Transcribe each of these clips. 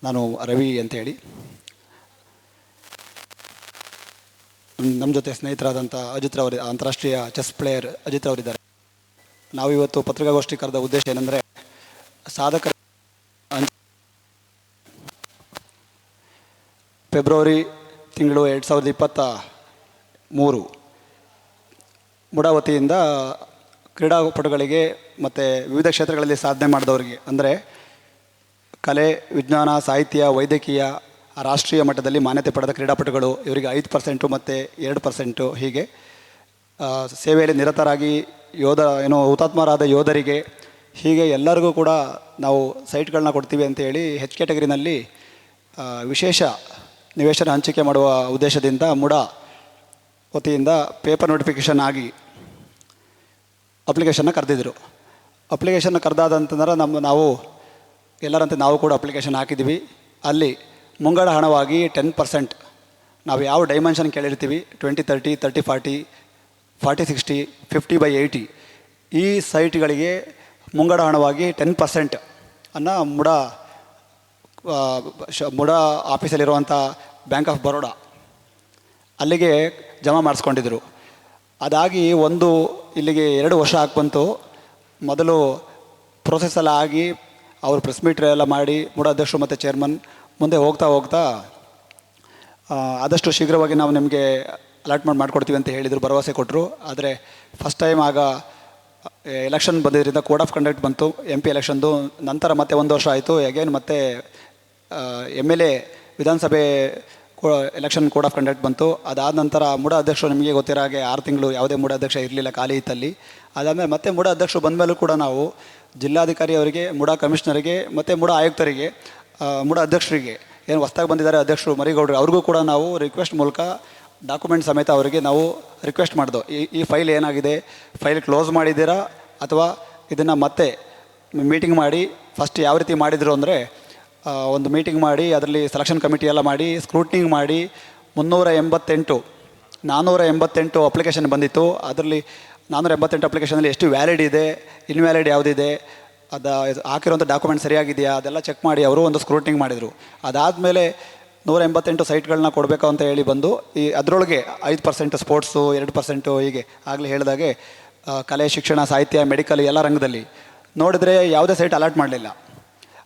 ನಾನು ರವಿ ಅಂತೇಳಿ, ನಮ್ಮ ಜೊತೆ ಸ್ನೇಹಿತರಾದಂಥ ಅಜಿತ್ ಅವರು, ಅಂತಾರಾಷ್ಟ್ರೀಯ ಚೆಸ್ ಪ್ಲೇಯರ್ ಅಜಿತ್ ಅವರಿದ್ದಾರೆ. ನಾವಿವತ್ತು ಪತ್ರಿಕಾಗೋಷ್ಠಿ ಕರೆದ ಉದ್ದೇಶ ಏನೆಂದರೆ, ಸಾಧಕರ ಫೆಬ್ರವರಿ ತಿಂಗಳು 2023 ಮುಡಾ ವತಿಯಿಂದ ಕ್ರೀಡಾಪಟುಗಳಿಗೆ ಮತ್ತು ವಿವಿಧ ಕ್ಷೇತ್ರಗಳಲ್ಲಿ ಸಾಧನೆ ಮಾಡಿದವರಿಗೆ, ಅಂದರೆ ಕಲೆ, ವಿಜ್ಞಾನ, ಸಾಹಿತ್ಯ, ವೈದ್ಯಕೀಯ, ರಾಷ್ಟ್ರೀಯ ಮಟ್ಟದಲ್ಲಿ ಮಾನ್ಯತೆ ಪಡೆದ ಕ್ರೀಡಾಪಟುಗಳು, ಇವರಿಗೆ 5% ಮತ್ತು 2% ಹೀಗೆ ಸೇವೆಯಲ್ಲಿ ನಿರತರಾಗಿ ಹುತಾತ್ಮರಾದ ಯೋಧರಿಗೆ, ಹೀಗೆ ಎಲ್ಲರಿಗೂ ಕೂಡ ನಾವು ಸೈಟ್ಗಳನ್ನ ಕೊಡ್ತೀವಿ ಅಂತೇಳಿ ಹೆಚ್ ಕ್ಯಾಟಗರಿನಲ್ಲಿ ವಿಶೇಷ ನಿವೇಶನ ಹಂಚಿಕೆ ಮಾಡುವ ಉದ್ದೇಶದಿಂದ ಮುಡಾ ವತಿಯಿಂದ ಪೇಪರ್ ನೋಟಿಫಿಕೇಷನ್ ಆಗಿ ಅಪ್ಲಿಕೇಶನ್ನ ಕರೆದಿದ್ದರು. ಅಪ್ಲಿಕೇಶನ್ ಕರೆದಾದಂತಂದ್ರೆ ನಾವು ಎಲ್ಲರಂತೆ ನಾವು ಕೂಡ ಅಪ್ಲಿಕೇಶನ್ ಹಾಕಿದ್ದೀವಿ. ಅಲ್ಲಿ ಮುಂಗಡ ಹಣವಾಗಿ 10%, ನಾವು ಯಾವ ಡೈಮೆನ್ಷನ್ ಕೇಳಿರ್ತೀವಿ 20-30, 30-40, 40-60, 50/80 ಈ ಸೈಟ್ಗಳಿಗೆ ಮುಂಗಡ ಹಣವಾಗಿ 10% ಅನ್ನು ಮುಡಾ ಆಫೀಸಲ್ಲಿರುವಂಥ ಬ್ಯಾಂಕ್ ಆಫ್ ಬರೋಡಾ ಅಲ್ಲಿಗೆ ಜಮಾ ಮಾಡಿಸ್ಕೊಂಡಿದ್ರು. ಅದಾಗಿ ಇಲ್ಲಿಗೆ 2 ವರ್ಷ ಬಂತು. ಮೊದಲು ಪ್ರೋಸೆಸ್ಸೆಲ್ಲ ಆಗಿ ಅವರು ಪ್ರೆಸ್ ಮೀಟ್ ಎಲ್ಲ ಮಾಡಿ ಮುಡಾ ಅಧ್ಯಕ್ಷರು ಮತ್ತು ಚೇರ್ಮನ್ ಮುಂದೆ ಹೋಗ್ತಾ ಆದಷ್ಟು ಶೀಘ್ರವಾಗಿ ನಾವು ನಿಮಗೆ ಅಲಾಟ್ಮೆಂಟ್ ಮಾಡಿಕೊಡ್ತೀವಿ ಅಂತ ಹೇಳಿದರು, ಭರವಸೆ ಕೊಟ್ಟರು. ಆದರೆ ಫಸ್ಟ್ ಟೈಮ್ ಆಗ ಎಲೆಕ್ಷನ್ ಬಂದಿದ್ದರಿಂದ ಕೋಡ್ ಆಫ್ ಕಂಡಕ್ಟ್ ಬಂತು, MP ಎಲೆಕ್ಷನ್ದು. ನಂತರ ಮತ್ತೆ 1 ವರ್ಷ ಆಯಿತು. ಅಗೇನ್ ಮತ್ತೆ MLA ವಿಧಾನಸಭೆ ಎಲೆಕ್ಷನ್ ಕೋಡ್ ಆಫ್ ಕಂಡಕ್ಟ್ ಬಂತು. ಅದಾದ ನಂತರ ಮುಡಾ ಅಧ್ಯಕ್ಷರು, ನಿಮಗೆ ಗೊತ್ತಿರೋ ಹಾಗೆ 6 ತಿಂಗಳು ಯಾವುದೇ ಮುಡಾ ಅಧ್ಯಕ್ಷ ಇರಲಿಲ್ಲ, ಖಾಲಿ ಇತ್ತಲ್ಲಿ. ಅದಾದಮೇಲೆ ಮತ್ತೆ ಮುಡಾ ಅಧ್ಯಕ್ಷರು ಬಂದ ಮೇಲೂ ಕೂಡ ನಾವು ಜಿಲ್ಲಾಧಿಕಾರಿ ಅವರಿಗೆ, ಮುಡಾ ಕಮಿಷನರಿಗೆ ಮತ್ತು ಮುಡಾ ಆಯುಕ್ತರಿಗೆ, ಮುಡಾ ಅಧ್ಯಕ್ಷರಿಗೆ, ಏನು ಹೊಸ್ದಾಗಿ ಬಂದಿದ್ದಾರೆ ಅಧ್ಯಕ್ಷರು ಮರಿಗೌಡರು, ಅವ್ರಿಗೂ ಕೂಡ ನಾವು ರಿಕ್ವೆಸ್ಟ್ ಮೂಲಕ ಡಾಕ್ಯುಮೆಂಟ್ ಸಮೇತ ಅವರಿಗೆ ನಾವು ರಿಕ್ವೆಸ್ಟ್ ಮಾಡಿದೋ, ಈ ಫೈಲ್ ಏನಾಗಿದೆ, ಫೈಲ್ ಕ್ಲೋಸ್ ಮಾಡಿದ್ದೀರಾ ಅಥವಾ ಇದನ್ನು ಮತ್ತೆ ಮೀಟಿಂಗ್ ಮಾಡಿ, ಫಸ್ಟ್ ಯಾವ ರೀತಿ ಮಾಡಿದರು ಅಂದರೆ, ಒಂದು ಮೀಟಿಂಗ್ ಮಾಡಿ ಅದರಲ್ಲಿ ಸೆಲೆಕ್ಷನ್ ಕಮಿಟಿ ಎಲ್ಲ ಮಾಡಿ ಸ್ಕ್ರೂಟ್ನಿಂಗ್ ಮಾಡಿ 488 ಅಪ್ಲಿಕೇಶನ್ ಬಂದಿತ್ತು. ಅದರಲ್ಲಿ 488 ಅಪ್ಲಿಕೇಶನಲ್ಲಿ ಎಷ್ಟು ವ್ಯಾಲಿಡ್ ಇದೆ, ಇನ್ವ್ಯಾಲಿಡ್ ಯಾವುದಿದೆ, ಅದು ಹಾಕಿರೋಂಥ ಡಾಕ್ಯುಮೆಂಟ್ ಸರಿಯಾಗಿದೆಯಾ ಅದೆಲ್ಲ ಚೆಕ್ ಮಾಡಿ ಅವರು ಒಂದು ಸ್ಕ್ರೂಟ್ನಿಂಗ್ ಮಾಡಿದರು. ಅದಾದಮೇಲೆ 188 ಸೈಟ್ಗಳನ್ನ ಕೊಡಬೇಕು ಅಂತ ಹೇಳಿ ಬಂದು, ಅದರೊಳಗೆ 5% ಸ್ಪೋರ್ಟ್ಸು, 2% ಹೀಗೆ ಆಗಲೇ ಹೇಳಿದಾಗೆ ಕಲೆ, ಶಿಕ್ಷಣ, ಸಾಹಿತ್ಯ, ಮೆಡಿಕಲ್ ಎಲ್ಲ ರಂಗದಲ್ಲಿ ನೋಡಿದರೆ ಯಾವುದೇ ಸೈಟ್ ಅಲಾಟ್ ಮಾಡಲಿಲ್ಲ.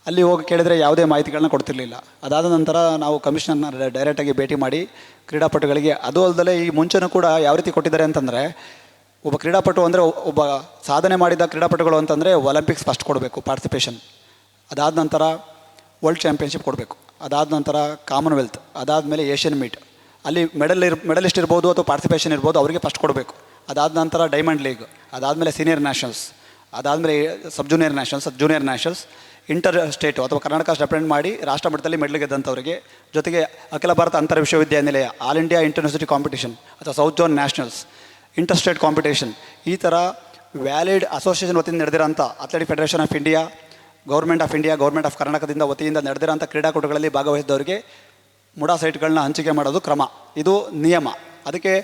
ಅಲ್ಲಿ ಹೋಗಿ ಕೇಳಿದರೆ ಯಾವುದೇ ಮಾಹಿತಿಗಳನ್ನ ಕೊಡ್ತಿರ್ಲಿಲ್ಲ. ಅದಾದ ನಂತರ ನಾವು ಕಮಿಷನರ್ನ ಡೈರೆಕ್ಟಾಗಿ ಭೇಟಿ ಮಾಡಿ ಕ್ರೀಡಾಪಟುಗಳಿಗೆ, ಅದು ಅಲ್ಲದೆ ಈ ಮುಂಚೆನೂ ಕೂಡ ಯಾವ ರೀತಿ ಕೊಟ್ಟಿದ್ದಾರೆ ಅಂತಂದರೆ, ಒಬ್ಬ ಕ್ರೀಡಾಪಟು ಅಂದರೆ ಒಬ್ಬ ಸಾಧನೆ ಮಾಡಿದ ಕ್ರೀಡಾಪಟುಗಳು ಅಂತಂದರೆ ಒಲಿಂಪಿಕ್ಸ್ ಫಸ್ಟ್ ಕೊಡಬೇಕು ಪಾರ್ಟಿಸಿಪೇಷನ್, ಅದಾದ ನಂತರ ವರ್ಲ್ಡ್ ಚಾಂಪಿಯನ್ಶಿಪ್ ಕೊಡಬೇಕು, ಅದಾದ ನಂತರ ಕಾಮನ್ವೆಲ್ತ್, ಅದಾದಮೇಲೆ ಏಷ್ಯನ್ ಮೀಟ್, ಅಲ್ಲಿ ಮೆಡಲಿಸ್ಟ್ ಇರ್ಬೋದು ಅಥವಾ ಪಾರ್ಟಿಸಿಪೇಷನ್ ಇರ್ಬೋದು, ಅವರಿಗೆ ಫಸ್ಟ್ ಕೊಡಬೇಕು. ಅದಾದ ನಂತರ ಡೈಮಂಡ್ ಲೀಗ್, ಅದಾದಮೇಲೆ ಸೀನಿಯರ್ ನ್ಯಾಷನಲ್ಸ್, ಅದಾದಮೇಲೆ ಸಬ್ junior nationals, junior nationals, inter state ಅಥವಾ ಕರ್ನಾಟಕ ರೆಪ್ರೆಸೆಂಟ್ ಮಾಡಿ ರಾಷ್ಟ್ರ ಮಟ್ಟದಲ್ಲಿ ಮೆಡಲ್ ಗೆದ್ದಂಥವರಿಗೆ, ಜೊತೆಗೆ ಅಖಿಲ ಭಾರತ ಅಂತರ ವಿಶ್ವವಿದ್ಯಾನಿಲಯ, ಆಲ್ ಇಂಡಿಯಾ ಇಂಟರ್ಯೂನಿವರ್ಸಿಟಿ ಕಾಂಪಿಟೇಷನ್ ಅಥವಾ south zone nationals, inter state competition, ಈ ಥರ ವ್ಯಾಲಿಡ್ ಅಸೋಸಿಯೇಷನ್ ವತಿಯಿಂದ ನಡೆದಿರೋಂಥ athletic federation of India, government of India, government of ಕರ್ನಾಟಕದಿಂದ ವತಿಯಿಂದ ನಡೆದಿರೋಂಥ ಕ್ರೀಡಾಕೂಟಗಳಲ್ಲಿ ಭಾಗವಹಿಸಿದವರಿಗೆ ಮುಡಾ ಸೈಟ್ಗಳನ್ನ ಹಂಚಿಕೆ ಮಾಡೋದು ಕ್ರಮ, ಇದು ನಿಯಮ. ಅದಕ್ಕೆ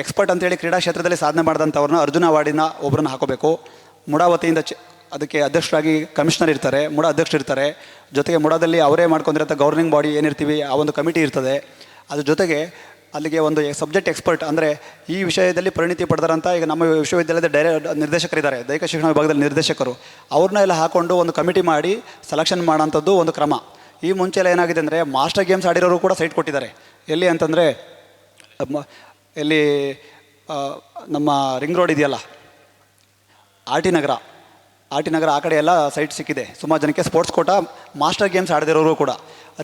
ಎಕ್ಸ್ಪರ್ಟ್ ಅಂತೇಳಿ ಕ್ರೀಡಾ ಕ್ಷೇತ್ರದಲ್ಲಿ ಸಾಧನೆ ಮಾಡಿದಂಥವ್ರನ್ನ ಅರ್ಜುನ ಅವಾರ್ಡಿನ ಒಬ್ಬರನ್ನ ಹಾಕೋಬೇಕು. ಮುಡಾ ವತಿಯಿಂದ ಅದಕ್ಕೆ ಅಧ್ಯಕ್ಷರಾಗಿ ಕಮಿಷನರ್ ಇರ್ತಾರೆ, ಮುಡಾ ಅಧ್ಯಕ್ಷರು ಇರ್ತಾರೆ, ಜೊತೆಗೆ ಮುಡಾದಲ್ಲಿ ಅವರೇ ಮಾಡ್ಕೊಂಡಿರೋಂಥ ಗವರ್ನಿಂಗ್ ಬಾಡಿ ಏನಿರ್ತೀವಿ ಆ ಒಂದು ಕಮಿಟಿ ಇರ್ತದೆ. ಅದ್ರ ಜೊತೆಗೆ ಅಲ್ಲಿಗೆ ಒಂದು ಸಬ್ಜೆಕ್ಟ್ ಎಕ್ಸ್ಪರ್ಟ್, ಅಂದರೆ ಈ ವಿಷಯದಲ್ಲಿ ಪರಿಣಿತಿ ಪಡೆದರಂಥ, ಈಗ ನಮ್ಮ ವಿಶ್ವವಿದ್ಯಾಲಯದ ನಿರ್ದೇಶಕರಿದ್ದಾರೆ, ದೈಹಿಕ ಶಿಕ್ಷಣ ವಿಭಾಗದಲ್ಲಿ ನಿರ್ದೇಶಕರು, ಅವ್ರನ್ನ ಎಲ್ಲ ಹಾಕ್ಕೊಂಡು ಒಂದು ಕಮಿಟಿ ಮಾಡಿ ಸೆಲೆಕ್ಷನ್ ಮಾಡೋಂಥದ್ದು ಒಂದು ಕ್ರಮ. ಈ ಮುಂಚೆ ಎಲ್ಲ ಏನಾಗಿದೆ ಅಂದರೆ, ಮಾಸ್ಟರ್ ಗೇಮ್ಸ್ ಆಡಿರೋರು ಕೂಡ ಸೈಟ್ ಕೊಟ್ಟಿದ್ದಾರೆ. ಎಲ್ಲಿ ಅಂತಂದರೆ, ಎಲ್ಲಿ ನಮ್ಮ ರಿಂಗ್ ರೋಡ್ ಇದೆಯಲ್ಲ, ಆರ್ ಟಿ ನಗರ ಆ ಕಡೆ ಎಲ್ಲ ಸೈಟ್ ಸಿಕ್ಕಿದೆ ಸುಮಾರು ಜನಕ್ಕೆ. ಸ್ಪೋರ್ಟ್ಸ್ ಕೋಟ ಮಾಸ್ಟರ್ ಗೇಮ್ಸ್ ಆಡದಿರೋರು ಕೂಡ,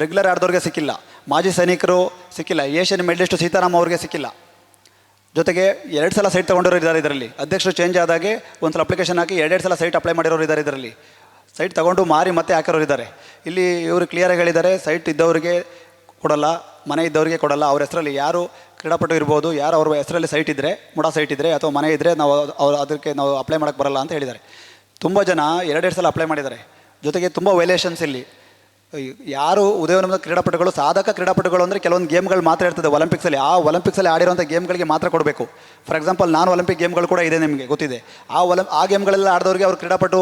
ರೆಗ್ಯುಲರ್ ಆಡಿದವ್ರಿಗೆ ಸಿಕ್ಕಿಲ್ಲ, ಮಾಜಿ ಸೈನಿಕರು ಸಿಕ್ಕಿಲ್ಲ, ಏಷ್ಯನ್ ಮೆಡಲಿಸ್ಟು ಸೀತಾರಾಮ್ ಅವ್ರಿಗೆ ಸಿಕ್ಕಿಲ್ಲ. ಜೊತೆಗೆ 2 ಸಲ ಸೈಟ್ ತೊಗೊಂಡಿರೋರು ಇದ್ದಾರೆ ಇದರಲ್ಲಿ. ಅಧ್ಯಕ್ಷರು ಚೇಂಜ್ ಆದಾಗೆ ಒಂದು ಸಲ ಅಪ್ಲಿಕೇಶನ್ ಹಾಕಿ 2 ಸಲ ಸೈಟ್ ಅಪ್ಲೈ ಮಾಡಿರೋರು ಇದ್ದಾರೆ ಇದರಲ್ಲಿ. ಸೈಟ್ ತೊಗೊಂಡು ಮಾರಿ ಮತ್ತೆ ಹಾಕಿರೋರು ಇದ್ದಾರೆ. ಇಲ್ಲಿ ಇವರು ಕ್ಲಿಯರಾಗಿ ಹೇಳಿದ್ದಾರೆ, ಸೈಟ್ ಇದ್ದವರಿಗೆ ಕೊಡಲ್ಲ, ಮನೆ ಇದ್ದವರಿಗೆ ಕೊಡಲ್ಲ. ಅವ್ರ ಹೆಸರಲ್ಲಿ ಯಾರು ಕ್ರೀಡಾಪಟು ಇರ್ಬೋದು, ಯಾರು ಅವ್ರ ಹೆಸರಲ್ಲಿ ಸೈಟ್ ಇದ್ದರೆ, ಮುಡಾ ಸೈಟ್ ಇದ್ದರೆ ಅಥವಾ ಮನೆ ಇದ್ದರೆ ಅದಕ್ಕೆ ನಾವು ಅಪ್ಲೈ ಮಾಡೋಕ್ಕೆ ಬರಲ್ಲ ಅಂತ ಹೇಳಿದ್ದಾರೆ. ತುಂಬ ಜನ 2 ಸಲ ಅಪ್ಲೈ ಮಾಡಿದ್ದಾರೆ. ಜೊತೆಗೆ ತುಂಬ ವೈಲೇಷನ್ಸ್ ಇಲ್ಲಿ. ಯಾರು ಉದಯೋನ್ಮುಖ ಕ್ರೀಡಾಪಟುಗಳು, ಸಾಧಕ ಕ್ರೀಡಾಪಟುಗಳು ಅಂದರೆ ಕೆಲವೊಂದು ಗೇಮ್ಗಳು ಮಾತ್ರ ಇರ್ತದೆ ಒಲಿಂಪಿಕ್ಸಲ್ಲಿ. ಆ ಒಲಿಂಪಿಕ್ಸಲ್ಲಿ ಆಡಿರೋಂಥ ಗೇಮ್ಗಳಿಗೆ ಮಾತ್ರ ಕೊಡಬೇಕು. ಫಾರ್ ಎಕ್ಸಾಂಪಲ್ ಒಲಿಂಪಿಕ್ ಗೇಮ್ಗಳು ಕೂಡ ಇದೆ, ನಿಮಗೆ ಗೊತ್ತಿದೆ. ಆ ಗೇಮ್ಗಳೆಲ್ಲ ಆಡಿದವ್ರಿಗೆ ಅವ್ರ ಕ್ರೀಡಾಪಟು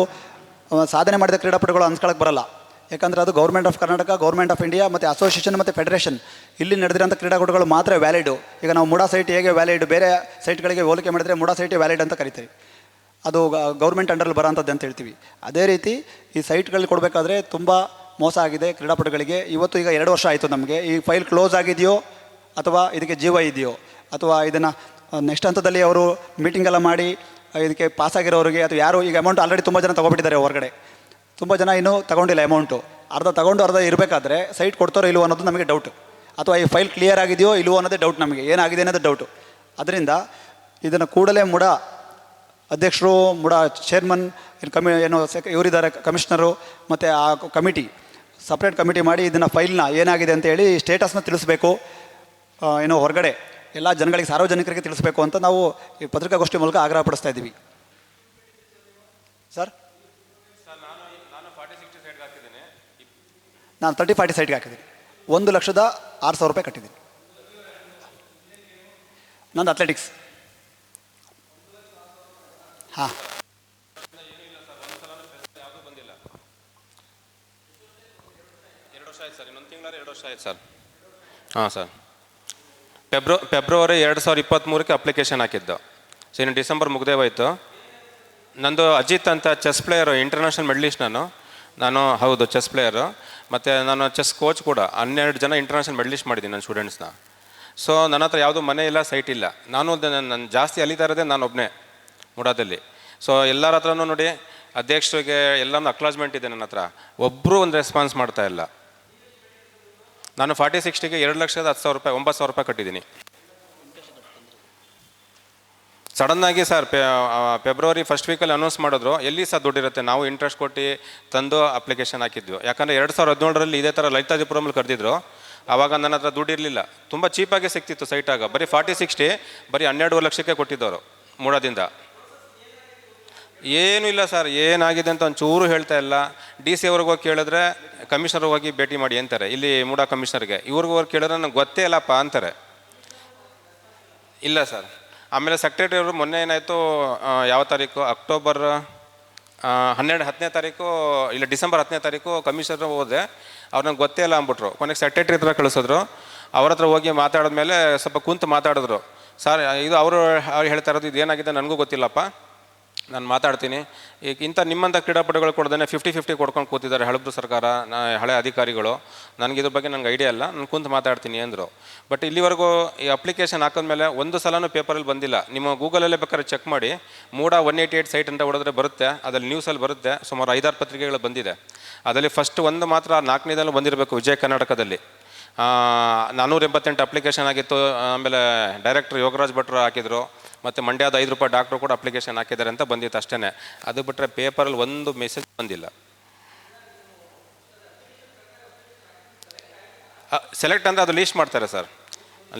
ಸಾಧನೆ ಮಾಡಿದ ಕ್ರೀಡಾಪಟುಗಳು ಅನ್ಸ್ಕೊಳಕ್ಕೆ ಬರಲ್ಲ. ಯಾಕಂದರೆ ಅದು government of Karnataka, government of India ಮತ್ತು ಅಸೋಸಿಯೇಷನ್ ಮತ್ತು ಫೆಡರೇಷನ್ ಇಲ್ಲಿ ನಡೆದಿರೋಂಥ ಕ್ರೀಡಾಕೂಟಗಳು ಮಾತ್ರ ವ್ಯಾಲಿಡು. ಈಗ ನಾವು ಮುಡಾ ಸೈಟ್ ಹೇಗೆ ವ್ಯಾಲಿಡ್, ಬೇರೆ ಸೈಟ್ಗಳಿಗೆ ಹೋಲಿಕೆ ಮಾಡಿದರೆ ಮುಡಾ ಸೈಟ್ ವ್ಯಾಲಿಡ್ ಅಂತ ಕರಿತೀವಿ. ಅದು ಗೌರ್ಮೆಂಟ್ ಅಂಡರಲ್ಲಿ ಬರೋಂಥದ್ದು ಅಂತ ಹೇಳ್ತೀವಿ. ಅದೇ ರೀತಿ ಈ ಸೈಟ್ಗಳಲ್ಲಿ ಕೊಡಬೇಕಾದ್ರೆ ತುಂಬ ಮೋಸ ಆಗಿದೆ ಕ್ರೀಡಾಪಟುಗಳಿಗೆ. ಇವತ್ತು ಈಗ 2 ವರ್ಷ ಆಯಿತು ನಮಗೆ. ಈ ಫೈಲ್ ಕ್ಲೋಸ್ ಆಗಿದೆಯೋ ಅಥವಾ ಇದಕ್ಕೆ ಜೀವ ಇದೆಯೋ, ಅಥವಾ ಇದನ್ನು ನೆಕ್ಸ್ಟ್ ಹಂತದಲ್ಲಿ ಅವರು ಮೀಟಿಂಗೆಲ್ಲ ಮಾಡಿ ಇದಕ್ಕೆ ಪಾಸಾಗಿರೋರಿಗೆ ಅಥವಾ ಯಾರು ಈಗ ಅಮೌಂಟ್ ಆಲ್ರೆಡಿ ತುಂಬ ಜನ ತೊಗೊಬಿಟ್ಟಿದ್ದಾರೆ ಹೊರಗಡೆ, ತುಂಬ ಜನ ಇನ್ನೂ ತೊಗೊಂಡಿಲ್ಲ ಅಮೌಂಟು. ಅರ್ಧ ತೊಗೊಂಡು ಅರ್ಧ ಇರಬೇಕಾದ್ರೆ ಸೈಟ್ ಕೊಡ್ತಾರೋ ಇಲ್ವೋ ಅನ್ನೋದು ನಮಗೆ ಡೌಟು. ಅಥವಾ ಈ ಫೈಲ್ ಕ್ಲಿಯರ್ ಆಗಿದೆಯೋ ಇಲ್ವೋ ಅನ್ನೋದೇ ಡೌಟ್, ನಮಗೆ ಏನಾಗಿದೆ ಅನ್ನೋದು ಡೌಟು. ಅದರಿಂದ ಇದನ್ನು ಕೂಡಲೇ ಮುಡಾ ಅಧ್ಯಕ್ಷರು, ಮುಡಾ ಚೇರ್ಮನ್, ಇವರಿದ್ದಾರೆ ಕಮಿಷನರು, ಮತ್ತು ಆ ಕಮಿಟಿ ಸಪ್ರೇಟ್ ಕಮಿಟಿ ಮಾಡಿ ಇದನ್ನು ಫೈಲ್ನ ಏನಾಗಿದೆ ಅಂತೇಳಿ ಸ್ಟೇಟಸ್ನ ತಿಳಿಸ್ಬೇಕು. ಹೊರಗಡೆ ಎಲ್ಲ ಜನಗಳಿಗೆ, ಸಾರ್ವಜನಿಕರಿಗೆ ತಿಳಿಸ್ಬೇಕು ಅಂತ ನಾವು ಈ ಪತ್ರಿಕಾಗೋಷ್ಠಿ ಮೂಲಕ ಆಗ್ರಹ ಪಡಿಸ್ತಾ ಇದ್ದೀವಿ. ಸರ್, ನಾನು 30-40 ಸೈಟ್ಗೆ ಹಾಕಿದ್ದೀನಿ. 1,06,000 ರೂಪಾಯಿ ಕಟ್ಟಿದ್ದೀನಿ. ನಂದು ಅಥ್ಲೆಟಿಕ್ಸ್. ಹಾಂ, ಸರ್. ಹಾಂ ಸರ್, ಫೆಬ್ರವರಿ 2023ಕ್ಕೆ ಅಪ್ಲಿಕೇಶನ್ ಹಾಕಿದ್ದು. ಸೊ ಇನ್ನು ಡಿಸೆಂಬರ್ ಮುಗ್ದೇ ಹೋಯ್ತು. ನಂದು ಅಜಿತ್ ಅಂತ ಚೆಸ್ ಪ್ಲೇಯರು, ಇಂಟರ್ನ್ಯಾಷನಲ್ ಮೆಡಲಿಸ್ಟ್. ನಾನು ಹೌದು ಚೆಸ್ ಪ್ಲೇಯರು, ಮತ್ತು ನಾನು ಚೆಸ್ ಕೋಚ್ ಕೂಡ. 12 ಜನ ಇಂಟರ್ನ್ಯಾಷನಲ್ ಮೆಡಲಿಸ್ಟ್ ಮಾಡಿದ್ದೀನಿ ನನ್ನ ಸ್ಟೂಡೆಂಟ್ಸ್ನ. ಸೊ ನನ್ನ ಹತ್ರ ಯಾವುದೂ ಮನೆ ಇಲ್ಲ, ಸೈಟ್ ಇಲ್ಲ. ನಾನು ಜಾಸ್ತಿ ಅಲಿತಾ ಇರೋದೇ ನಾನು ಒಬ್ಬನೇ ಮುಡಾದಲ್ಲಿ. ಸೊ ಎಲ್ಲರ ಹತ್ರನೂ ನೋಡಿ, ಅಧ್ಯಕ್ಷರಿಗೆ ಎಲ್ಲನೂ ಅಕ್ಲಾಜ್ಮೆಂಟ್ ಇದೆ ನನ್ನ ಹತ್ರ. ಒಬ್ಬರು ಒಂದು ರೆಸ್ಪಾನ್ಸ್ ಮಾಡ್ತಾ ಇಲ್ಲ. ನಾನು 40-60ಗೆ 2,10,000 ರೂಪಾಯಿ, 9,000 ರೂಪಾಯಿ ಕಟ್ಟಿದ್ದೀನಿ. ಸಡನ್ನಾಗಿ ಸರ್ ಫೆಬ್ರವರಿ ಫಸ್ಟ್ ವೀಕಲ್ಲಿ ಅನೌನ್ಸ್ ಮಾಡಿದ್ರು. ಎಲ್ಲಿ ಸಹ ದುಡ್ಡಿರುತ್ತೆ, ನಾವು ಇಂಟ್ರೆಸ್ಟ್ ಕೊಟ್ಟು ತಂದು ಅಪ್ಲಿಕೇಶನ್ ಹಾಕಿದ್ವಿ. ಯಾಕಂದರೆ 2017ರಲ್ಲಿ ಇದೇ ಥರ ಲಲಿತಾದಿಪುರಮಲ್ಲಿ ಕರೆದಿದ್ರು. ಆವಾಗ ನನ್ನ ಹತ್ರ ದುಡ್ಡು ಇರಲಿಲ್ಲ, ತುಂಬ ಚೀಪಾಗಿ ಸಿಗ್ತಿತ್ತು ಸೈಟ್. ಆಗ ಬರೀ 40-60 ಬರೀ 12 ಲಕ್ಷಕ್ಕೆ ಕೊಟ್ಟಿದ್ದವರು ಮೂಡಾದಿಂದ. ಏನೂ ಇಲ್ಲ ಸರ್, ಏನಾಗಿದೆ ಅಂತ ಒಂಚೂರು ಹೇಳ್ತಾ ಇಲ್ಲ. DC ಅವ್ರಿಗೆ ಹೋಗಿ ಕೇಳಿದ್ರೆ ಕಮಿಷನರ್ಗೆ ಹೋಗಿ ಭೇಟಿ ಮಾಡಿ ಅಂತಾರೆ, ಇಲ್ಲಿ ಮೂಡಾ ಕಮಿಷನರ್ಗೆ. ಇವ್ರಿಗೆ ಹೋಗಿ ಕೇಳಿದ್ರೆ ನನಗೆ ಗೊತ್ತೇ ಇಲ್ಲಪ್ಪ ಅಂತಾರೆ. ಇಲ್ಲ ಸರ್. ಆಮೇಲೆ ಸೆಕ್ರೆಟರಿ ಅವರು ಮೊನ್ನೆ ಏನಾಯಿತು, ಯಾವ ತಾರೀಕು, ಅಕ್ಟೋಬರ್ 10ನೇ ತಾರೀಕು ಇಲ್ಲ ಡಿಸೆಂಬರ್ 10ನೇ ತಾರೀಕು ಕಮಿಷನರ್ ಹೋದೆ. ಅವ್ರು ನಂಗೆ ಗೊತ್ತೇ ಇಲ್ಲ ಅಂದ್ಬಿಟ್ರು. ಕೊನೆಗೆ ಸೆಕ್ರೆಟರಿ ಹತ್ರ ಕಳಿಸಿದ್ರು. ಅವ್ರ ಹತ್ರ ಹೋಗಿ ಮಾತಾಡಿದ್ಮೇಲೆ ಸ್ವಲ್ಪ ಕುಂತು ಮಾತಾಡಿದ್ರು. ಸರ್, ಇದು ಅವರು ಹೇಳ್ತಾ ಇರೋದು, ಇದು ಏನಾಗಿದೆ ನನಗೂ ಗೊತ್ತಿಲ್ಲಪ್ಪ, ನಾನು ಮಾತಾಡ್ತೀನಿ. ಈಗ ಇಂಥ ನಿಮ್ಮಂಥ ಕ್ರೀಡಾಪಟುಗಳು ಕೊಡ್ದೇ 50-50 ಕೊಡ್ಕೊಂಡು ಕೂತಿದ್ದಾರೆ ಹಳಬ್ರು ಸರ್ಕಾರ, ಹಳೆ ಅಧಿಕಾರಿಗಳು. ನನಗಿದ್ರ ಬಗ್ಗೆ ನನಗೆ ಐಡಿಯಾ ಇಲ್ಲ, ನಾನು ಕುಂತು ಮಾತಾಡ್ತೀನಿ ಅಂದರು. ಬಟ್ ಇಲ್ಲಿವರೆಗೂ ಈ ಅಪ್ಲಿಕೇಶನ್ ಹಾಕಿದ್ಮೇಲೆ ಒಂದು ಸಲನೂ ಪೇಪರಲ್ಲಿ ಬಂದಿಲ್ಲ. ನಿಮ್ಮ ಗೂಗಲಲ್ಲೇ ಬೇಕಾದ್ರೆ ಚೆಕ್ ಮಾಡಿ, ಮೂಡಾ 188 ಸೈಟ್ ಅಂತ ಹೊಡೆದ್ರೆ ಬರುತ್ತೆ. ಅದರಲ್ಲಿ ನ್ಯೂಸಲ್ಲಿ ಬರುತ್ತೆ. ಸುಮಾರು 5-6 ಪತ್ರಿಕೆಗಳು ಬಂದಿದೆ. ಅದರಲ್ಲಿ ಫಸ್ಟ್ ಒಂದು ಮಾತ್ರ 4ನೇದಲ್ಲೂ ಬಂದಿರಬೇಕು, ವಿಜಯ ಕರ್ನಾಟಕದಲ್ಲಿ. 488 ಅಪ್ಲಿಕೇಶನ್ ಆಗಿತ್ತು. ಆಮೇಲೆ ಡೈರೆಕ್ಟರ್ ಯೋಗರಾಜ್ ಭಟ್ರು ಹಾಕಿದರು, ಮತ್ತು ಮಂಡ್ಯದ 5 ರೂಪಾಯಿ ಡಾಕ್ಟ್ರು ಕೂಡ ಅಪ್ಲಿಕೇಶನ್ ಹಾಕಿದ್ದಾರೆ ಅಂತ ಬಂದಿತ್ತು ಅಷ್ಟೇ. ಅದು ಬಿಟ್ಟರೆ ಪೇಪರಲ್ಲಿ ಒಂದು ಮೆಸೇಜ್ ಬಂದಿಲ್ಲ. ಸೆಲೆಕ್ಟ್ ಅಂದರೆ ಅದು ಲೀಸ್ಟ್ ಮಾಡ್ತಾರೆ ಸರ್,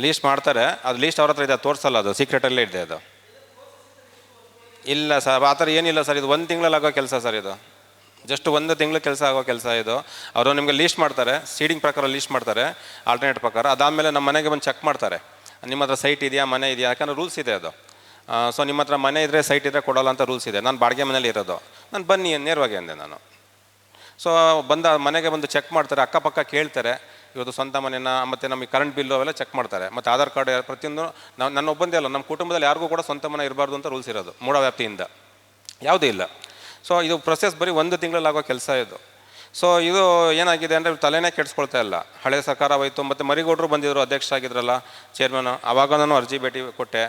ಲೀಸ್ಟ್ ಮಾಡ್ತಾರೆ. ಅದು ಲೀಸ್ಟ್ ಅವ್ರ ಹತ್ರ ಇದೆ, ತೋರಿಸಲ್ಲ, ಅದು ಸೀಕ್ರೆಟಲ್ಲೇ ಇದೆ. ಅದು ಇಲ್ಲ ಸರ್, ಆ ಥರ ಏನಿಲ್ಲ ಸರ್. ಇದು 1 ತಿಂಗಳಲ್ಲಿ ಆಗೋ ಕೆಲಸ ಸರ್. ಇದು ಜಸ್ಟ್ 1 ತಿಂಗಳು ಕೆಲಸ ಆಗೋ ಕೆಲಸ ಇದು. ಅವರು ನಿಮಗೆ ಲೀಸ್ಟ್ ಮಾಡ್ತಾರೆ, ಸೀಡಿಂಗ್ ಪ್ರಕಾರ ಲೀಸ್ಟ್ ಮಾಡ್ತಾರೆ, ಆಲ್ಟರ್ನೇಟ್ ಪ್ರಕಾರ. ಅದಾದಮೇಲೆ ನಮ್ಮ ಮನೆಗೆ ಬಂದು ಚೆಕ್ ಮಾಡ್ತಾರೆ, ನಿಮ್ಮ ಹತ್ರ ಸೈಟ್ ಇದೆಯಾ, ಮನೆ ಇದೆಯಾ. ಯಾಕಂದರೆ ರೂಲ್ಸ್ ಇದೆ ಅದು. ಸೊ ನಿಮ್ಮ ಹತ್ರ ಮನೆ ಇದ್ದರೆ ಸೈಟ್ ಇದ್ದರೆ ಕೊಡೋಲ್ಲ ಅಂತ ರೂಲ್ಸ್ ಇದೆ. ನಾನು ಬಾಡಿಗೆ ಮನೇಲಿ ಇರೋದು. ನಾನು ಬನ್ನಿ ನೇರವಾಗಿ ಅಂದೆ ನಾನು. ಸೊ ಮನೆಗೆ ಬಂದು ಚೆಕ್ ಮಾಡ್ತಾರೆ, ಅಕ್ಕಪಕ್ಕ ಕೇಳ್ತಾರೆ, ಇವತ್ತು ಸ್ವಂತ ಮನೆನ, ಮತ್ತು ನಮಗೆ ಕರೆಂಟ್ ಬಿಲ್ಲು ಅವೆಲ್ಲ ಚೆಕ್ ಮಾಡ್ತಾರೆ. ಮತ್ತು ಆಧಾರ್ ಕಾರ್ಡ್ ಪ್ರತಿಯೊಂದು ನನ್ನ ಒಬ್ಬಂದೇ ಅಲ್ಲ, ನಮ್ಮ ಕುಟುಂಬದಲ್ಲಿ ಯಾರಿಗೂ ಕೂಡ ಸ್ವಂತ ಮನೆ ಇರಬಾರ್ದು ಅಂತ ರೂಲ್ಸ್ ಇರೋದು ಮೂಡಾ ವ್ಯಾಪ್ತಿಯಿಂದ, ಯಾವುದೂ ಇಲ್ಲ. ಸೊ ಇದು ಪ್ರೊಸೆಸ್ ಬರೀ 1 ತಿಂಗಳಲ್ಲಿ ಆಗೋ ಕೆಲಸ ಇದು. ಸೊ ಇದು ಏನಾಗಿದೆ ಅಂದರೆ ತಲೆನೇ ಕೆಡಿಸ್ಕೊಳ್ತಾ ಇಲ್ಲ. ಹಳೆ ಸರ್ಕಾರ ಹೋಯಿತು, ಮತ್ತು ಮರಿಗೌಡರು ಬಂದಿದ್ದರು, ಅಧ್ಯಕ್ಷರಾಗಿದ್ರಲ್ಲ, ಚೇರ್ಮನು. ಆವಾಗ ನಾನು ಅರ್ಜಿ ಭೇಟಿ ಕೊಟ್ಟೆ.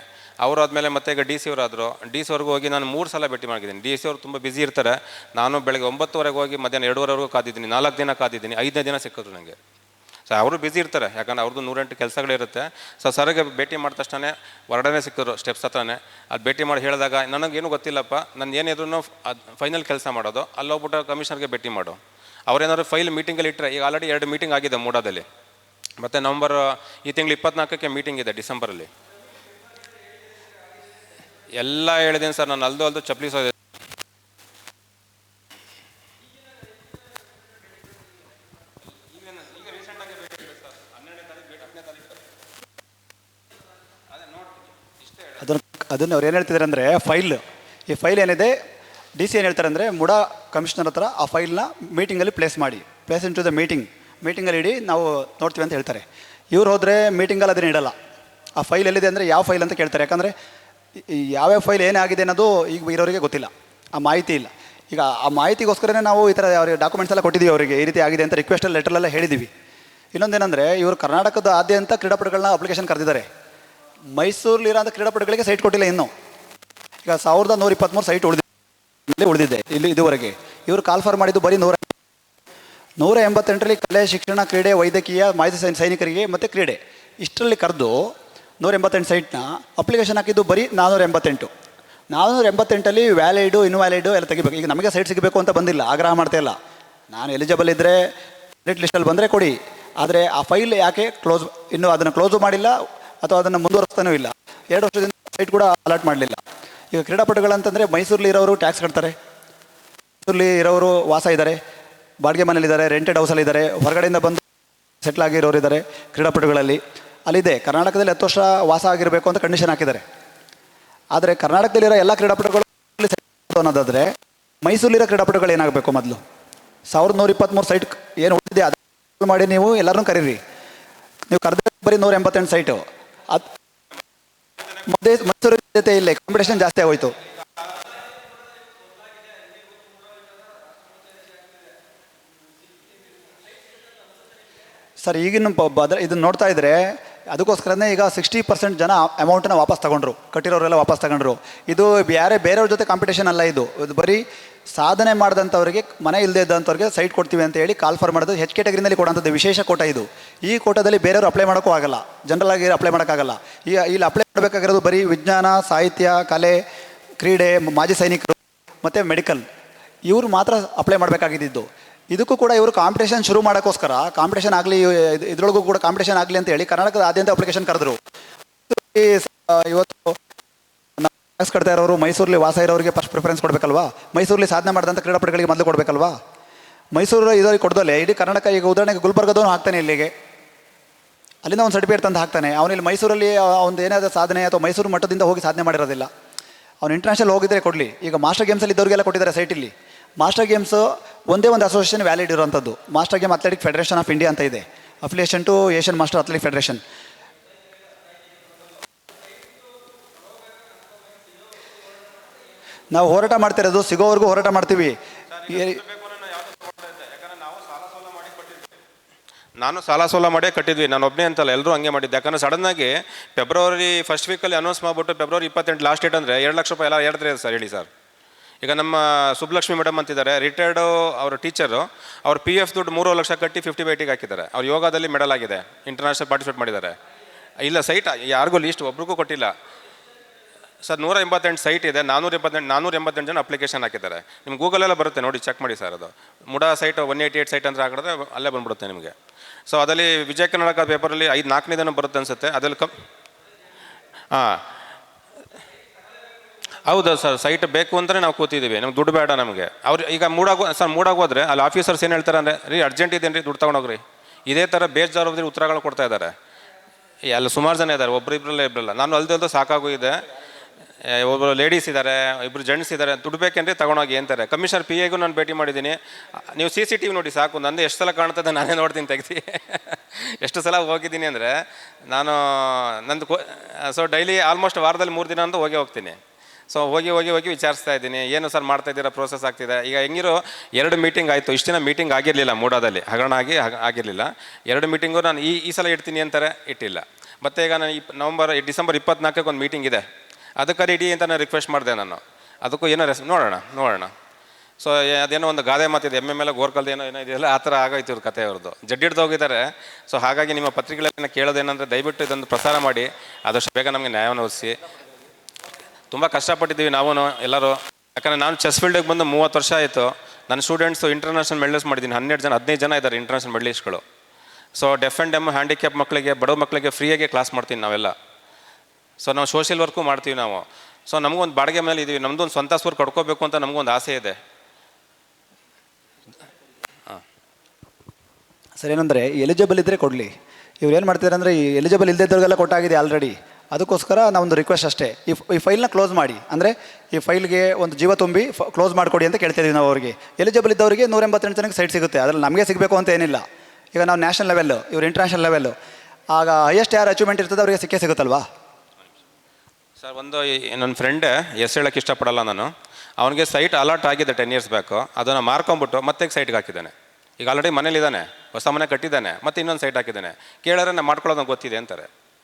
ಅವರು ಆದಮೇಲೆ ಮತ್ತೆ ಈಗ DC ಅವರಾದರು. DC ಅವ್ರಿಗೂ ಹೋಗಿ ನಾನು 3 ಸಲ ಭೇಟಿ ಮಾಡಿದ್ದೀನಿ. DC ಅವರು ತುಂಬ ಬ್ಯುಸಿ ಇರ್ತಾರೆ. ನಾನು ಬೆಳಗ್ಗೆ 9:00ವರೆಗೆ ಹೋಗಿ ಮಧ್ಯಾಹ್ನ 2:00ವರೆಗೂ ಕಾದಿದ್ದೀನಿ. 4 ದಿನ ಕಾದಿದ್ದೀನಿ. 5ನೇ ದಿನ ಸಿಕ್ಕಿದ್ರು ನನಗೆ. ಸೊ ಅವರು ಬ್ಯುಸಿ ಇರ್ತಾರೆ, ಯಾಕಂದರೆ ಅವ್ರದ್ದು 108 ಕೆಲಸಗಳಿರುತ್ತೆ. ಸೊ ಸರ್ಗೆ ಭೇಟಿ ಮಾಡಿದ ತಕ್ಷಣ ಹೊರಗಡೆ ಸಿಕ್ಕಿದ್ರು, ಸ್ಟೆಪ್ಸ್ ಹತ್ರನೇ. ಅಲ್ಲಿ ಭೇಟಿ ಮಾಡಿ ಹೇಳಿದಾಗ ನನಗೇನು ಗೊತ್ತಿಲ್ಲಪ್ಪ, ನಾನು ಏನಿದ್ರು ಅದು ಫೈನಲ್ ಕೆಲಸ ಮಾಡೋದು, ಅಲ್ಲೋಗ್ಬಿಟ್ಟು ಕಮಿಷನರ್ಗೆ ಭೇಟಿ ಮಾಡು. ಅವರೇನಾದ್ರು ಫೈಲ್ ಮೀಟಿಂಗಲ್ಲಿ ಇಟ್ಟರೆ, ಈಗ ಆಲ್ರೆಡಿ 2 ಮೀಟಿಂಗ್ ಆಗಿದೆ ಮೂಡಾದಲ್ಲಿ. ಮತ್ತು ಈ ತಿಂಗಳು 24ಕ್ಕೆ ಮೀಟಿಂಗ್ ಇದೆ, ಡಿಸೆಂಬರಲ್ಲಿ. ಎಲ್ಲ ಹೇಳಿದ್ದೀನಿ ಸರ್, ನಾನು ಅಲ್ದು ಚಪ್ಪಲಿಸೋದೆ. ಅದನ್ನು ಅವ್ರು ಏನು ಹೇಳ್ತಿದ್ದಾರೆ ಅಂದರೆ, ಈ ಫೈಲ್ ಏನಿದೆ, DC ಏನು ಹೇಳ್ತಾರೆ ಅಂದರೆ, ಮುಡಾ ಕಮಿಷನರ್ ಹತ್ರ ಆ ಫೈಲ್ನ ಮೀಟಿಂಗಲ್ಲಿ ಪ್ಲೇಸ್ ಮಾಡಿ, ಪ್ಲೇಸ್ ಇನ್ ಟು ದ ಮೀಟಿಂಗಲ್ಲಿ ಇಡಿ, ನಾವು ನೋಡ್ತೀವಿ ಅಂತ ಹೇಳ್ತಾರೆ. ಇವ್ರು ಹೋದರೆ ಮೀಟಿಂಗಲ್ಲಿ ಅದನ್ನು ಇಡಲ್ಲ. ಆ ಫೈಲ್ ಎಲ್ಲಿದೆ ಅಂದರೆ ಯಾವ ಫೈಲ್ ಅಂತ ಕೇಳ್ತಾರೆ. ಯಾಕಂದರೆ ಯಾವ್ಯಾವ ಫೈಲ್ ಏನಾಗಿದೆ ಅನ್ನೋದು ಈಗ ಇರೋರಿಗೆ ಗೊತ್ತಿಲ್ಲ, ಆ ಮಾಹಿತಿ ಇಲ್ಲ. ಈಗ ಆ ಮಾಹಿತಿಗೋಸ್ಕರನೇ ನಾವು ಈ ಥರ ಅವ್ರಿಗೆ ಡಾಕ್ಯುಮೆಂಟ್ಸ್ ಎಲ್ಲ ಕೊಟ್ಟಿದ್ದೀವಿ, ಅವರಿಗೆ ಈ ರೀತಿ ಆಗಿದೆ ಅಂತ ರಿಕ್ವೆಸ್ಟಲ್ಲಿ ಲೆಟ್ರಲ್ಲೆಲ್ಲ ಹೇಳಿದ್ದೀವಿ. ಇನ್ನೊಂದೇನೆಂದರೆ ಇವರು ಕರ್ನಾಟಕದ ಆದ್ಯಂತ ಕ್ರೀಡಾಪಟುಗಳನ್ನ ಅಪ್ಲಿಕೇಶನ್ ಕರೆದಿದ್ದಾರೆ. ಮೈಸೂರಲ್ಲಿರೋಂಥ ಕ್ರೀಡಾಪಟುಗಳಿಗೆ ಸೈಟ್ ಕೊಟ್ಟಿಲ್ಲ ಇನ್ನೂ. ಈಗ 1123 ಸೈಟ್ ಉಳಿದಿದೆ ಇಲ್ಲಿ ಇದುವರೆಗೆ. ಇವರು ಕಾಲ್ಫರ್ ಮಾಡಿದ್ದು ಬರೀ 188ರಲ್ಲಿ ಕಲೆ, ಶಿಕ್ಷಣ, ಕ್ರೀಡೆ, ವೈದ್ಯಕೀಯ, ಮಾಹಿತಿ ಸೈನಿಕರಿಗೆ ಮತ್ತು ಕ್ರೀಡೆ ಇಷ್ಟರಲ್ಲಿ ಕರೆದು 188 ಸೈಟ್ನ ಅಪ್ಲಿಕೇಶನ್ ಹಾಕಿದ್ದು ಬರೀ 488 ವ್ಯಾಲಿಡು ಇನ್ವ್ಯಾಲಿಡು ಎಲ್ಲ ತೆಗಿಬೇಕು. ಈಗ ನಮಗೆ ಸೈಟ್ ಸಿಗಬೇಕು ಅಂತ ಬಂದಿಲ್ಲ, ಆಗ್ರಹ ಮಾಡ್ತಾ ಇಲ್ಲ. ನಾನು ಎಲಿಜಿಬಲ್ ಇದ್ದರೆ ಮೆರಿಟ್ ಲಿಸ್ಟಲ್ಲಿ ಬಂದರೆ ಕೊಡಿ, ಆದರೆ ಆ ಫೈಲ್ ಯಾಕೆ ಇನ್ನೂ ಅದನ್ನು ಕ್ಲೋಸು ಮಾಡಿಲ್ಲ ಅಥವಾ ಅದನ್ನು ಮುಂದುವರಿಸ್ತಾನೂ ಇಲ್ಲ. 2 ವರ್ಷದಿಂದ ಸೈಟ್ ಕೂಡ ಅಲಾಟ್ ಮಾಡಲಿಲ್ಲ. ಈಗ ಕ್ರೀಡಾಪಟುಗಳಂತಂದರೆ ಮೈಸೂರಲ್ಲಿ ಇರೋರು ಟ್ಯಾಕ್ಸ್ ಕಟ್ತಾರೆ, ಮೈಸೂರಲ್ಲಿ ಇರೋರು ವಾಸ ಇದ್ದಾರೆ, ಬಾಡಿಗೆ ಮನೇಲಿದ್ದಾರೆ, ರೆಂಟೆಡ್ ಹೌಸಲ್ಲಿದ್ದಾರೆ, ಹೊರಗಡೆಯಿಂದ ಬಂದು ಸೆಟ್ಲ್ ಆಗಿರೋರು ಇದ್ದಾರೆ ಕ್ರೀಡಾಪಟುಗಳಲ್ಲಿ. ಅಲ್ಲಿದೆ ಕರ್ನಾಟಕದಲ್ಲಿ 10 ವರ್ಷ ವಾಸ ಆಗಿರಬೇಕು ಅಂತ ಕಂಡೀಷನ್ ಹಾಕಿದ್ದಾರೆ. ಆದರೆ ಕರ್ನಾಟಕದಲ್ಲಿರೋ ಎಲ್ಲ ಕ್ರೀಡಾಪಟುಗಳು ಅನ್ನೋದಾದರೆ ಮೈಸೂರಲ್ಲಿರೋ ಕ್ರೀಡಾಪಟುಗಳು ಏನಾಗಬೇಕು? ಮೊದಲು 1123 ಸೈಟ್ ಏನು ಉಳಿದಿದೆ ಅದು ಮಾಡಿ ನೀವು ಎಲ್ಲರನ್ನೂ ಕರೀರಿ. ನೀವು ಕರೆದ್ರೆ ಬರೀ 188 ಸೈಟು. ಅದು ಮೈಸೂರು ಜೊತೆ ಇಲ್ಲೇ ಕಾಂಪಿಟೇಷನ್ ಜಾಸ್ತಿ ಆಗೋಯ್ತು. ಸರ್ ಈಗಿನ ಇದನ್ನು ನೋಡ್ತಾ ಇದ್ದರೆ ಅದಕ್ಕೋಸ್ಕರನೇ ಈಗ 60% ಜನ ಅಮೌಂಟನ್ನ ವಾಪಸ್ ತಗೊಂಡ್ರು, ಕಟ್ಟಿರೋರೆಲ್ಲ ವಾಪಸ್ ತಗೊಂಡ್ರು. ಇದು ಬೇರೆಯವ್ರ ಜೊತೆ ಕಾಂಪಿಟೇಷನ್ ಅಲ್ಲ, ಇದು ಬರೀ ಸಾಧನೆ ಮಾಡಿದಂಥವ್ರಿಗೆ, ಮನೆ ಇಲ್ಲದೆ ಇದ್ದಂಥವ್ರಿಗೆ ಸೈಟ್ ಕೊಡ್ತೀವಿ ಅಂತ ಹೇಳಿ ಕಾಲ್ಫರ್ ಮಾಡೋದು H ಕ್ಯಾಟಗರಿನಲ್ಲಿ ಕೊಡೋಂಥದ್ದು ವಿಶೇಷ ಕೋಟ ಇದು. ಈ ಕೋಟದಲ್ಲಿ ಬೇರೆಯವರು ಅಪ್ಲೈ ಮಾಡೋಕ್ಕೂ ಆಗಲ್ಲ, ಜನರಲ್ ಆಗಿ ಅಪ್ಲೈ ಮಾಡೋಕ್ಕಾಗಲ್ಲ. ಇಲ್ಲಿ ಅಪ್ಲೈ ಮಾಡಬೇಕಾಗಿರೋದು ಬರೀ ವಿಜ್ಞಾನ, ಸಾಹಿತ್ಯ, ಕಲೆ, ಕ್ರೀಡೆ, ಮಾಜಿ ಸೈನಿಕರು ಮತ್ತು ಮೆಡಿಕಲ್, ಇವರು ಮಾತ್ರ ಅಪ್ಲೈ ಮಾಡಬೇಕಾಗಿದ್ದು. ಇದಕ್ಕೂ ಕೂಡ ಇವರು ಕಾಂಪಿಟೇಷನ್ ಶುರು ಮಾಡೋಕ್ಕೋಸ್ಕರ, ಕಾಂಪಿಟೇಷನ್ ಆಗಲಿ, ಇದರೊಳಗೂ ಕೂಡ ಕಾಂಪಿಟೇಷನ್ ಆಗಲಿ ಅಂತ ಹೇಳಿ ಕರ್ನಾಟಕದ ಆದ್ಯಂತ ಅಪ್ಲಿಕೇಶನ್ ಕರೆದ್ರು. ಇವತ್ತು ಟ್ಯಾಕ್ಸ್ ಕಟ್ತಾ ಇರೋರು ಮೈಸೂರಲ್ಲಿ ವಾಸ ಇರೋರಿಗೆ ಫಸ್ಟ್ ಪ್ರಿಫರೆನ್ಸ್ ಕೊಡಬೇಕಲ್ವಾ? ಮೈಸೂರಲ್ಲಿ ಸಾಧನೆ ಮಾಡಿದಂಥ ಕ್ರೀಡಾಪಟುಗಳಿಗೆ ಮೊದಲು ಕೊಡಬೇಕಲ್ವಾ? ಮೈಸೂರು ಇದರಿಗೆ ಕೊಡ್ದಲ್ಲೇ ಇಡೀ ಕರ್ನಾಟಕ, ಈಗ ಉದಾಹರಣೆಗೆ ಗುಲ್ಬರ್ಗದವನು ಹಾಕ್ತಾನೆ ಇಲ್ಲಿಗೆ, ಅಲ್ಲಿಂದ ಒಂದು ಸರ್ಟಿಫಿಕೇಟ್ ತಂದು ಹಾಕ್ತಾನೆ. ಅವನಿಲ್ಲಿ ಮೈಸೂರಲ್ಲಿ ಅವ್ನು ಏನಾದರೂ ಸಾಧನೆ ಅಥವಾ ಮೈಸೂರು ಮಟ್ಟದಿಂದ ಹೋಗಿ ಸಾಧನೆ ಮಾಡಿರೋದಿಲ್ಲ, ಅವ್ನು ಇಂಟರ್ನ್ಯಾಷನಲ್ ಹೋಗಿದ್ರೆ ಕೊಡಲಿ. ಈಗ ಮಾಸ್ಟರ್ ಗೇಮ್ಸಲ್ಲಿ ಇದ್ದವರಿಗೆಲ್ಲ ಕೊಟ್ಟಿದ್ದಾರೆ ಸೈಟಿಲ್ಲಿ. ಮಾಸ್ಟರ್ ಗೇಮ್ಸ್ ಒಂದೇ ಒಂದು ಅಸೋಸಿಯೇಷನ್ ವ್ಯಾಲಿಡ್ ಇರುವಂಥದ್ದು, master game athletic federation of India ಅಂತ ಇದೆ, affiliation to Asian master athletic federation. ನಾವು ಹೋರಾಟ ಮಾಡ್ತಿರೋದು ಸಿಗೋವರೆಗೂ ಹೋರಾಟ ಮಾಡ್ತೀವಿ. ನಾನು ಸಾಲ ಸೋಲ ಮಾಡೇ ಕಟ್ಟಿದ್ವಿ, ನಾನು ಒಬ್ಬನೇ ಅಂತಲ್ಲ, ಎಲ್ಲರೂ ಹಂಗೆ ಮಾಡಿದ್ದೆ. ಯಾಕಂದರೆ ಸಡನ್ನಾಗಿ ಫೆಬ್ರವರಿ ಫಸ್ಟ್ ವೀಕಲ್ಲಿ ಅನೌನ್ಸ್ ಮಾಡಿಬಿಟ್ಟು ಫೆಬ್ರವರಿ 28 ಲಾಸ್ಟ್ ಡೇಟ್ ಅಂದರೆ 2 ಲಕ್ಷ ರೂಪಾಯಿ ಎಲ್ಲ ಹೇಳಿದ್ರೆ ಸರ್ ಹೇಳಿ ಸರ್. ಈಗ ನಮ್ಮ ಸುಬ್ಲಕ್ಷ್ಮಿ ಮೇಡಮ್ ಅಂತಿದ್ದಾರೆ, ರಿಟೈರ್ಡು ಅವರು ಟೀಚರು, ಅವ್ರ PF ದುಡ್ಡು 3 ಲಕ್ಷ ಕಟ್ಟಿ 50/80 ಹಾಕಿದ್ದಾರೆ. ಅವ್ರು ಯೋಗದಲ್ಲಿ ಮೆಡಲ್ ಆಗಿದೆ, ಇಂಟರ್ನ್ಯಾಷನಲ್ ಪಾರ್ಟಿಸಿಪೇಟ್ ಮಾಡಿದ್ದಾರೆ. ಇಲ್ಲ ಸೈಟ್ ಯಾರಿಗೂ ಲೀಸ್ಟ್ ಒಬ್ರಿಗೂ ಕೊಟ್ಟಿಲ್ಲ ಸರ್. 188 ಸೈಟ್ ಇದೆ, 488 ಜನ ಅಪ್ಲಿಕೇಶನ್ ಹಾಕಿದ್ದಾರೆ. ನಿಮ್ಗೆ ಗೂಗಲೆಲ್ಲ ಬರುತ್ತೆ ನೋಡಿ, ಚೆಕ್ ಮಾಡಿ ಸರ್. ಅದು ಮುಡಾ ಸೈಟ್ 188 ಸೈಟ್ ಅಂತ ಹಾಕಿದ್ರೆ ಅಲ್ಲೇ ಬಂದ್ಬಿಡುತ್ತೆ ನಿಮಗೆ. ಸೊ ಅದರಲ್ಲಿ ವಿಜಯ ಕರ್ನಾಟಕ ಪೇಪರಲ್ಲಿ 4ನೇ ದಿನ ಬರುತ್ತೆ ಅನಿಸುತ್ತೆ. ಅದ್ರಲ್ಲಿ ಹಾಂ ಹೌದು ಸರ್, ಸೈಟ್ ಬೇಕು ಅಂತಲೇ ನಾವು ಕೂತಿದ್ದೀವಿ, ನಮ್ಗೆ ದುಡ್ಡು ಬೇಡ ನಮಗೆ. ಅವ್ರು ಈಗ ಮೂಡಾಗೋದ್ರೆ ಅಲ್ಲಿ ಆಫೀಸರ್ಸ್ ಏನು ಹೇಳ್ತಾರೆ ಅಂದರೆ, ರೀ ಅರ್ಜೆಂಟ್ ಇದೇನು ರೀ, ದುಡ್ಡು ತೊಗೊಂಡೋಗ್ರಿ. ಇದೇ ಥರ ಬೇಜಾರವ್ರಿಗೆ ಉತ್ತರಗಳು ಕೊಡ್ತಾ ಇದ್ದಾರೆ. ಅಲ್ಲಿ ಸುಮಾರು ಜನ ಇದ್ದಾರೆ, ಇಬ್ಬರಲ್ಲ. ನಾನು ಅಲ್ದಲ್ದು ಸಾಕಾಗೋಗಿದೆ. ಒಬ್ಬರು ಲೇಡೀಸ್ ಇದ್ದಾರೆ, ಇಬ್ಬರು ಜೆಂಟ್ಸ್ ಇದ್ದಾರೆ, ದುಡ್ಡು ಬೇಕೇನ್ರಿ ತಗೊಂಡೋಗಿ ಅಂತಾರೆ. ಕಮಿಷನರ್ PAಗೂ ನಾನು ಭೇಟಿ ಮಾಡಿದ್ದೀನಿ. ನೀವು CCTV ನೋಡಿ ಸಾಕು, ನಂದು ಎಷ್ಟು ಸಲ ಕಾಣ್ತದೆ ನಾನೇ ನೋಡ್ತೀನಿ ತೆಗ್ದು. ಎಷ್ಟು ಸಲ ಹೋಗಿದ್ದೀನಿ ಅಂದರೆ ನಾನು ನಂದು ಸೊ ಡೈಲಿ ಆಲ್ಮೋಸ್ಟ್ ವಾರದಲ್ಲಿ 3 ದಿನ ಅಂತ ಹೋಗ್ತೀನಿ. ಸೊ ಹೋಗಿ ವಿಚಾರಿಸ್ತಾ ಇದ್ದೀನಿ, ಏನು ಸರ್ ಮಾಡ್ತಾ ಇದ್ದೀರಾ, ಪ್ರೋಸೆಸ್ ಆಗ್ತಿದೆ. ಈಗ ಹೆಂಗಿರೋ 2 ಮೀಟಿಂಗ್ ಆಯಿತು, ಇಷ್ಟು ದಿನ ಮೀಟಿಂಗ್ ಆಗಿರಲಿಲ್ಲ, ಮೂಡಾದಲ್ಲಿ ಹಗರಣ ಆಗಿರಲಿಲ್ಲ. 2 ಮೀಟಿಂಗು ನಾನು ಈ ಸಲ ಇಡ್ತೀನಿ ಅಂತಾರೆ, ಇಟ್ಟಿಲ್ಲ. ಮತ್ತು ಈಗ ನಾನು ಡಿಸೆಂಬರ್ 24ಕ್ಕೆ ಒಂದು ಮೀಟಿಂಗ್ ಇದೆ, ಅದಕ್ಕೆ ಇಡಿ ಅಂತ ನಾನು ರಿಕ್ವೆಸ್ಟ್ ಮಾಡಿದೆ. ನಾನು ಅದಕ್ಕೂ ಏನೋ ನೋಡೋಣ. ಸೊ ಅದೇನೋ ಒಂದು ಗಾದೆ ಮಾತಿದೆ, MML ಗೋರ್ಕಲ್ದು ಏನೋ ಇದೆಯಲ್ಲ, ಆ ಥರ ಆಗೋಯ್ತು ಇವ್ರ ಕತೆ ಅವ್ರದ್ದು. ಜಡ್ಡಿಡ್ದು ಹೋಗಿದ್ದಾರೆ. ಸೊ ಹಾಗಾಗಿ ನಿಮ್ಮ ಪತ್ರಿಕೆಗಳಲ್ಲಿ ಕೇಳೋದೇನೆಂದರೆ, ದಯವಿಟ್ಟು ಇದೊಂದು ಪ್ರಸಾರ ಮಾಡಿ, ಆದಷ್ಟು ಬೇಗ ನಮಗೆ ನ್ಯಾಯವನ್ನು ಒದಗಿಸಿ. ತುಂಬ ಕಷ್ಟಪಟ್ಟಿದ್ದೀವಿ ನಾವು ಎಲ್ಲರೂ. ಯಾಕಂದರೆ ನಾನು ಚೆಸ್ ಫೀಲ್ಡಿಗೆ ಬಂದು 30 ವರ್ಷ ಆಯಿತು. ನನ್ನ ಸ್ಟೂಡೆಂಟ್ಸು ಇಂಟರ್ನ್ಯಾಷನಲ್ ಮೆಡಲಿಸ್ಟ್ ಮಾಡಿದ್ದೀನಿ. 15 ಜನ ಇದ್ದಾರೆ ಇಂಟರ್ನ್ಯಾಷನಲ್ ಮೆಡಲಿಸ್ಟ್ಗಳು. So deaf and dumb handicap ಮಕ್ಕಳಿಗೆ, ಬಡವ ಮಕ್ಕಳಿಗೆ ಫ್ರೀಯಾಗಿ ಕ್ಲಾಸ್ ಮಾಡ್ತೀನಿ ನಾವೆಲ್ಲ. ಸೊ ನಾವು ಸೋಷಿಯಲ್ ವರ್ಕು ಮಾಡ್ತೀವಿ ನಾವು. ಸೊ ನಮಗೊಂದು ಬಾಡಿಗೆ ಮೇಲೆ ಇದ್ದೀವಿ, ನಮ್ಮದೊಂದು ಸ್ವಂತ ಸೂರು ಕಡ್ಕೋಬೇಕು ಅಂತ ನಮಗೊಂದು ಆಸೆ ಇದೆ. ಸರ್ ಏನಂದರೆ ಎಲಿಜಿಬಲ್ ಇದ್ದರೆ ಕೊಡಲಿ. ಇವ್ರು ಏನು ಮಾಡ್ತಿದ್ದಾರೆ ಅಂದರೆ, ಎಲಿಜಿಬಲ್ ಇಲ್ಲದಿದ್ದವ್ರಿಗೆಲ್ಲ ಕೊಟ್ಟಾಗಿದೆ ಆಲ್ರೆಡಿ. ಅದಕ್ಕೋಸ್ಕರ ನಾವೊಂದು ರಿಕ್ವೆಸ್ಟ್ ಅಷ್ಟೇ, ಈ ಫೈಲ್ನ ಕ್ಲೋಸ್ ಮಾಡಿ, ಅಂದರೆ ಈ ಫೈಲ್ಗೆ ಒಂದು ಜೀವ ತುಂಬಿ ಕ್ಲೋಸ್ ಮಾಡಿಕೊಡಿ ಅಂತ ಕೇಳ್ತಿದ್ದೀವಿ ನಾವು ಅವರಿಗೆ. ಎಲಿಜಿಬಲ್ ಇದ್ದವರಿಗೆ 188 ಜನಕ್ಕೆ ಸೈಟ್ ಸಿಗುತ್ತೆ, ಅದ್ರಲ್ಲಿ ನಮಗೆ ಸಿಗಬೇಕು ಅಂತ ಏನಿಲ್ಲ. ಈಗ ನಾವು ನ್ಯಾಷನಲ್ ಲೆವೆಲ್ಲು, ಇವ್ರು ಇಂಟರ್ನ್ಯಾಷನಲ್ ಲೆವೆಲ್ಲು, ಆಗ ಹೈಯೆಸ್ಟ್ ಯಾರು ಅಚೀವ್ಮೆಂಟ್ ಇರ್ತದೆ ಅವರಿಗೆ ಸಿಕ್ಕೇ ಸಿಗುತ್ತಲ್ವಾ? ಸರ್, ನನ್ನ ಫ್ರೆಂಡೇ, ಹೆಸರು ಹೇಳೋಕ್ಕೆ ಇಷ್ಟಪಡಲ್ಲ ನಾನು, ಅವನಿಗೆ ಸೈಟ್ ಅಲಾಟ್ ಆಗಿದೆ 10 years ಬ್ಯಾಕು, ಅದನ್ನು ಮಾರ್ಕೊಂಬಿಟ್ಟು ಮತ್ತೆ ಸೈಟ್ಗೆ ಹಾಕಿದ್ದಾನೆ. ಈಗ ಆಲ್ರೆಡಿ ಮನೇಲಿದ್ದಾನೆ, ಹೊಸ ಮನೆ ಕಟ್ಟಿದ್ದಾನೆ, ಮತ್ತೆ ಇನ್ನೊಂದು ಸೈಟ್ ಹಾಕಿದ್ದಾನೆ. ಕೇಳಿದ್ರೆ ನಾನು ಮಾಡ್ಕೊಳ್ಳೋದು ಗೊತ್ತಿದೆ ಅಂತಾರೆ.